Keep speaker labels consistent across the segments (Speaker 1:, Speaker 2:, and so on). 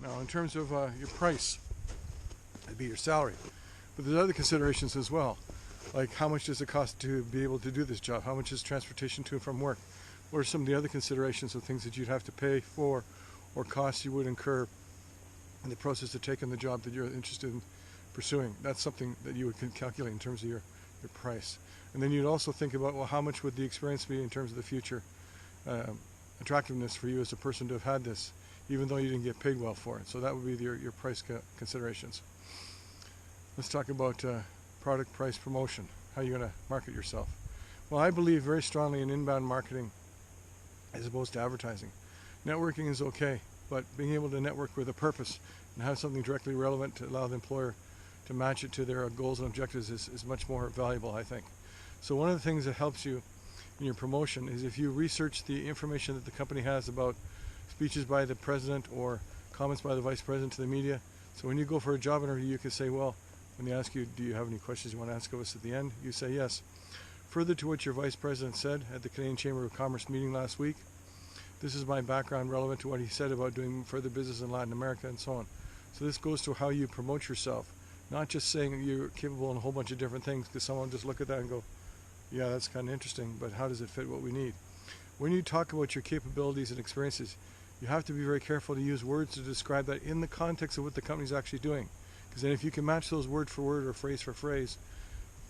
Speaker 1: Now, in terms of your price, it'd be your salary. But there's other considerations as well, like how much does it cost to be able to do this job? How much is transportation to and from work? What are some of the other considerations of things that you'd have to pay for or costs you would incur in the process of taking the job that you're interested in pursuing? That's something that you would calculate in terms of your price. And then you'd also think about, well, how much would the experience be in terms of the future attractiveness for you as a person to have had this, even though you didn't get paid well for it. So that would be your price considerations. Let's talk about product price promotion, how you're going to market yourself. Well, I believe very strongly in inbound marketing as opposed to advertising. Networking is okay, but being able to network with a purpose and have something directly relevant to allow the employer to match it to their goals and objectives is much more valuable, I think. So one of the things that helps you in your promotion is if you research the information that the company has about speeches by the president or comments by the vice president to the media. So when you go for a job interview, you can say, well, when they ask you, do you have any questions you want to ask of us at the end? You say yes. Further to what your vice president said at the Canadian Chamber of Commerce meeting last week, this is my background relevant to what he said about doing further business in Latin America and so on. So this goes to how you promote yourself, not just saying you're capable in a whole bunch of different things, because someone just look at that and go, yeah, that's kind of interesting, but how does it fit what we need? When you talk about your capabilities and experiences, you have to be very careful to use words to describe that in the context of what the company's actually doing. Because then if you can match those word for word or phrase for phrase,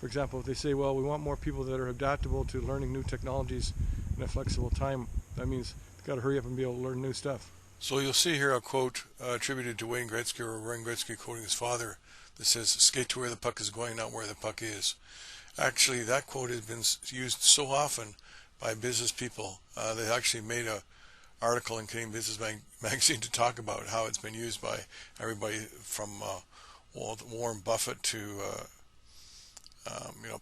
Speaker 1: for example, if they say, well, we want more people that are adaptable to learning new technologies in a flexible time, that means they've got to hurry up and be able to learn new stuff.
Speaker 2: So you'll see here a quote attributed to Wayne Gretzky, or Wayne Gretzky quoting his father, that says, skate to where the puck is going, not where the puck is. Actually, that quote has been used so often by business people. They actually made an article in Canadian Business Magazine to talk about how it's been used by everybody from Warren Buffett to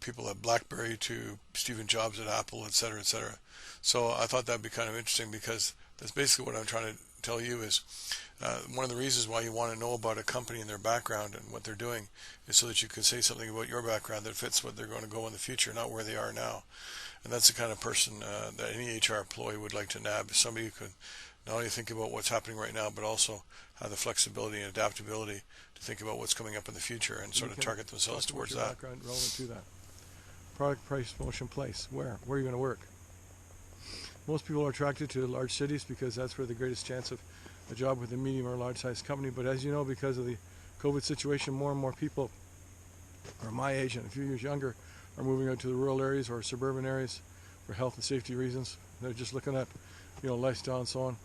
Speaker 2: people at BlackBerry to Stephen Jobs at Apple, etc., etc. So I thought that'd be kind of interesting, because that's basically what I'm trying to tell you is one of the reasons why you want to know about a company and their background and what they're doing is so that you can say something about your background that fits what they're going to go in the future, not where they are now. And that's the kind of person that any HR employee would like to nab, is somebody who can not only think about what's happening right now, but also have the flexibility and adaptability to think about what's coming up in the future and sort of target themselves towards that.
Speaker 1: Background relevant to that. Product, price, promotion, place. Where are you going to work? Most people are attracted to large cities because that's where the greatest chance of a job with a medium or large sized company. But as you know, because of the COVID situation, more and more people are my age and a few years younger are moving out to the rural areas or suburban areas for health and safety reasons. They're just looking at, lifestyle and so on.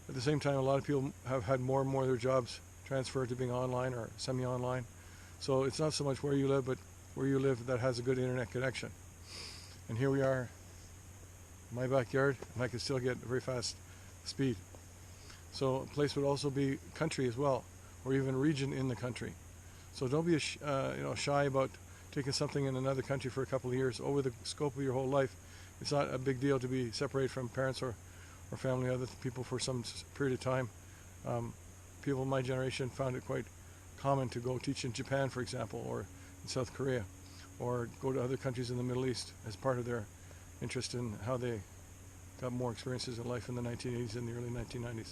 Speaker 1: At the same time, a lot of people have had more and more of their jobs transferred to being online or semi-online. So it's not so much where you live, but where you live that has a good internet connection. And here we are, in my backyard, and I can still get very fast speed. So a place would also be country as well, or even region in the country. So don't be shy about taking something in another country for a couple of years. Over the scope of your whole life, it's not a big deal to be separated from parents or family, other people for some period of time. People in my generation found it quite common to go teach in Japan, for example, or in South Korea, or go to other countries in the Middle East as part of their interest in how they got more experiences in life in the 1980s and the early 1990s.